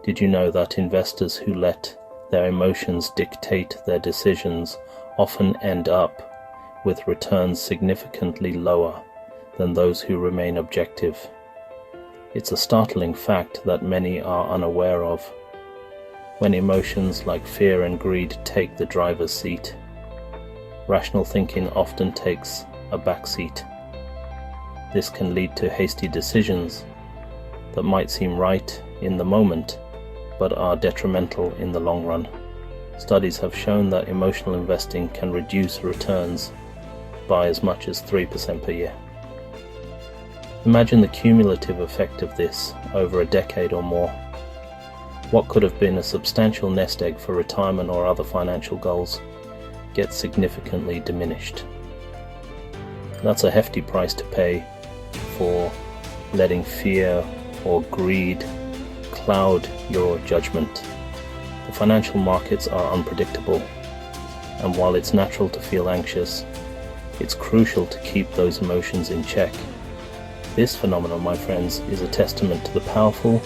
Did you know that investors who let their emotions dictate their decisions often end up with returns significantly lower than those who remain objective? It's a startling fact that many are unaware of. When emotions like fear and greed take the driver's seat, rational thinking often takes a back seat. This can lead to hasty decisions that might seem right in the moment, but are detrimental in the long run. Studies have shown that emotional investing can reduce returns by as much as 3% per year. Imagine the cumulative effect of this over a decade or more. What could have been a substantial nest egg for retirement or other financial goals gets significantly diminished. That's a hefty price to pay for letting fear or greed cloud your judgment. The financial markets are unpredictable, and while it's natural to feel anxious, it's crucial to keep those emotions in check. This phenomenon, my friends, is a testament to the powerful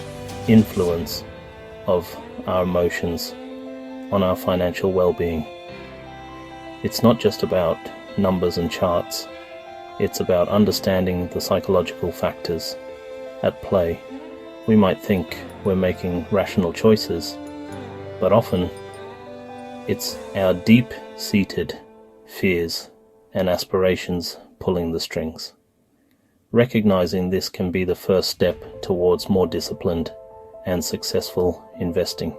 influence of our emotions on our financial well-being. It's not just about numbers and charts, it's about understanding the psychological factors at play. We might think we're making rational choices, but often it's our deep-seated fears and aspirations pulling the strings. Recognizing this can be the first step towards more disciplined and successful investing.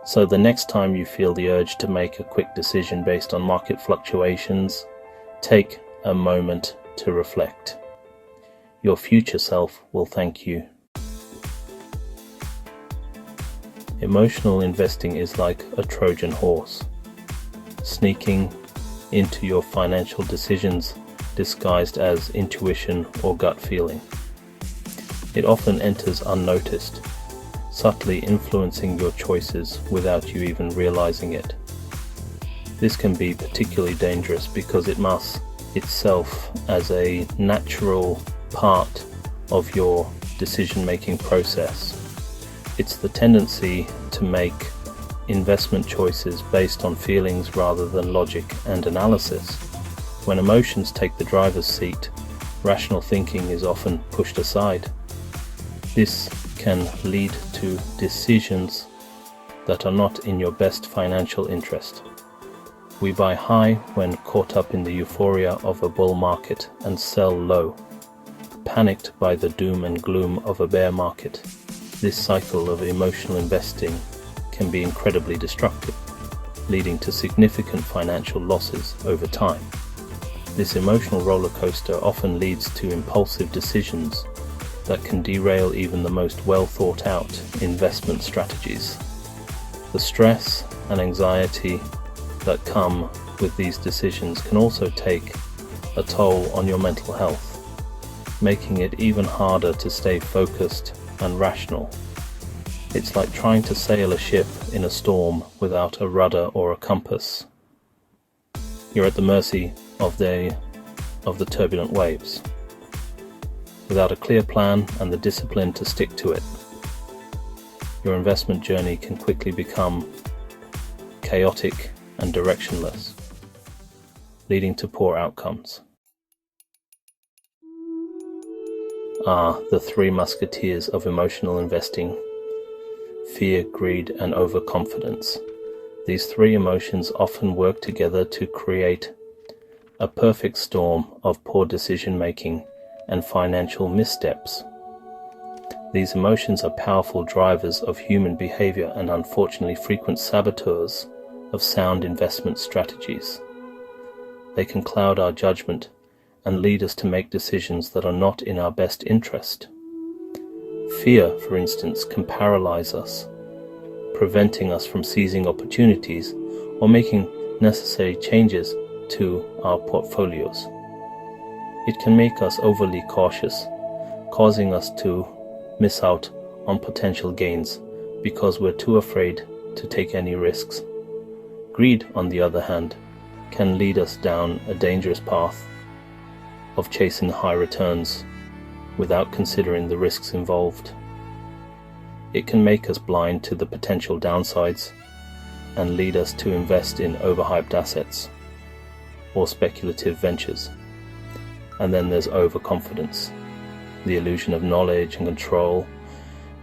So the next time you feel the urge to make a quick decision based on market fluctuations, take a moment to reflect. Your future self will thank you. Emotional investing is like a Trojan horse, sneaking into your financial decisions disguised as intuition or gut feeling. It often enters unnoticed, subtly influencing your choices without you even realizing it. This can be particularly dangerous because it masks itself as a natural part of your decision-making process. It's the tendency to make investment choices based on feelings rather than logic and analysis. When emotions take the driver's seat, rational thinking is often pushed aside. This can lead to decisions that are not in your best financial interest. We buy high when caught up in the euphoria of a bull market and sell low, panicked by the doom and gloom of a bear market. This cycle of emotional investing can be incredibly destructive, leading to significant financial losses over time. This emotional roller coaster often leads to impulsive decisions that can derail even the most well-thought-out investment strategies. The stress and anxiety that come with these decisions can also take a toll on your mental health, making it even harder to stay focused and rational. It's like trying to sail a ship in a storm without a rudder or a compass. You're at the mercy of the turbulent waves. Without a clear plan and the discipline to stick to it, your investment journey can quickly become chaotic and directionless, leading to poor outcomes. The three musketeers of emotional investing: fear, greed, and overconfidence. These three emotions often work together to create a perfect storm of poor decision-making and financial missteps. These emotions are powerful drivers of human behavior and unfortunately frequent saboteurs of sound investment strategies. They can cloud our judgment and lead us to make decisions that are not in our best interest. Fear, for instance, can paralyze us, preventing us from seizing opportunities or making necessary changes to our portfolios. It can make us overly cautious, causing us to miss out on potential gains because we're too afraid to take any risks. Greed, on the other hand, can lead us down a dangerous path of chasing high returns without considering the risks involved. It can make us blind to the potential downsides and lead us to invest in overhyped assets or speculative ventures. And then there's overconfidence, the illusion of knowledge and control,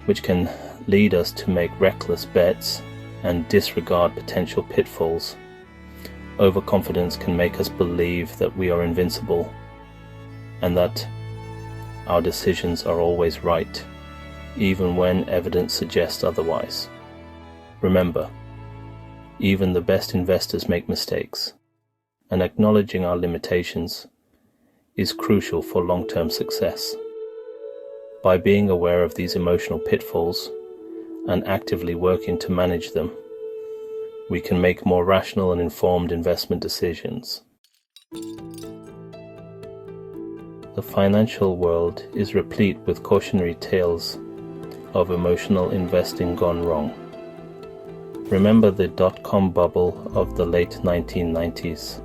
which can lead us to make reckless bets and disregard potential pitfalls. Overconfidence can make us believe that we are invincible and that our decisions are always right, even when evidence suggests otherwise. Remember, even the best investors make mistakes, and acknowledging our limitations is crucial for long-term success. By being aware of these emotional pitfalls and actively working to manage them, we can make more rational and informed investment decisions. The financial world is replete with cautionary tales of emotional investing gone wrong. Remember the dot-com bubble of the late 1990s.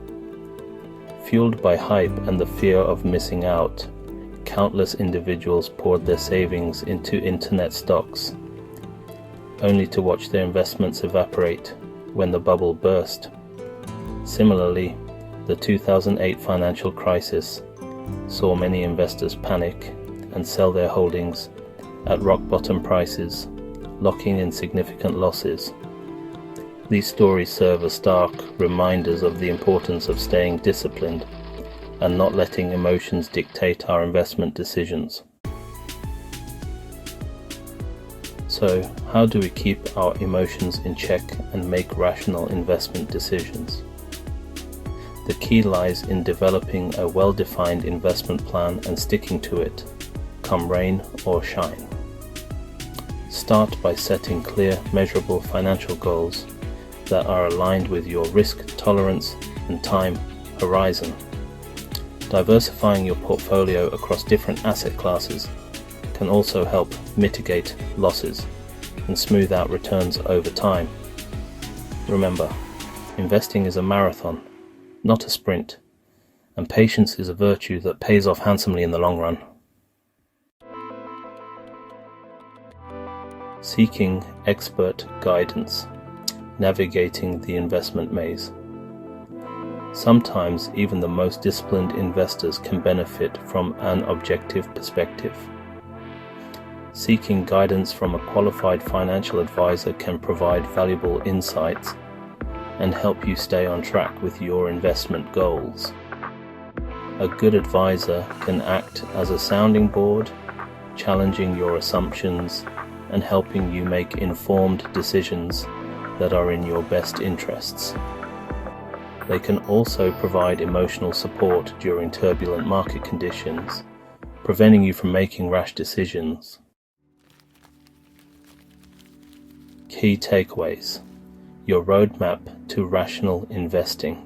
Fueled by hype and the fear of missing out, countless individuals poured their savings into internet stocks, only to watch their investments evaporate when the bubble burst. Similarly, the 2008 financial crisis saw many investors panic and sell their holdings at rock-bottom prices, locking in significant losses. These stories serve as stark reminders of the importance of staying disciplined and not letting emotions dictate our investment decisions. So, how do we keep our emotions in check and make rational investment decisions? The key lies in developing a well-defined investment plan and sticking to it, come rain or shine. Start by setting clear, measurable financial goals that are aligned with your risk tolerance and time horizon. Diversifying your portfolio across different asset classes can also help mitigate losses and smooth out returns over time. Remember, investing is a marathon, not a sprint, and patience is a virtue that pays off handsomely in the long run. Seeking expert guidance, navigating the investment maze. Sometimes even the most disciplined investors can benefit from an objective perspective. Seeking guidance from a qualified financial advisor can provide valuable insights and help you stay on track with your investment goals. A good advisor can act as a sounding board, challenging your assumptions and helping you make informed decisions that are in your best interests. They can also provide emotional support during turbulent market conditions, preventing you from making rash decisions. Key takeaways: your roadmap to rational investing.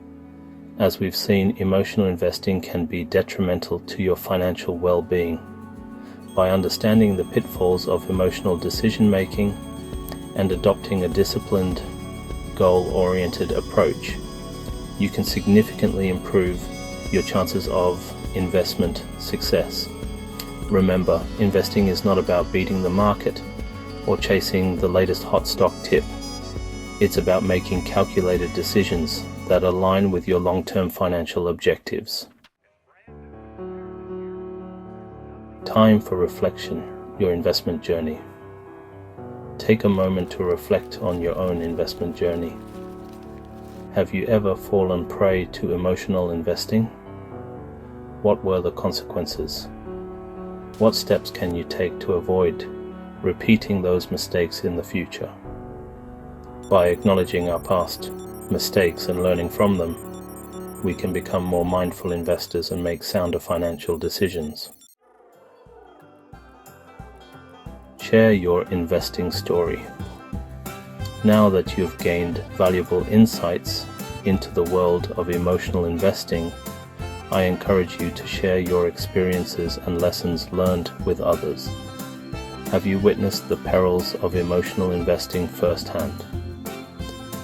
As we've seen, emotional investing can be detrimental to your financial well-being. By understanding the pitfalls of emotional decision-making and adopting a disciplined, goal-oriented approach, you can significantly improve your chances of investment success. Remember, investing is not about beating the market or chasing the latest hot stock tip. It's about making calculated decisions that align with your long-term financial objectives. Time for reflection, your investment journey. Take a moment to reflect on your own investment journey. Have you ever fallen prey to emotional investing? What were the consequences? What steps can you take to avoid repeating those mistakes in the future? By acknowledging our past mistakes and learning from them, we can become more mindful investors and make sounder financial decisions. Share your investing story. Now that you've gained valuable insights into the world of emotional investing, I encourage you to share your experiences and lessons learned with others. Have you witnessed the perils of emotional investing firsthand?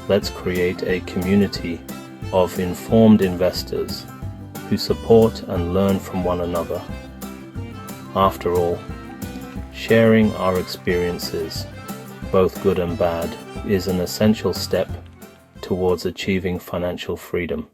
Let's create a community of informed investors who support and learn from one another. After all, sharing our experiences both good and bad, is an essential step towards achieving financial freedom.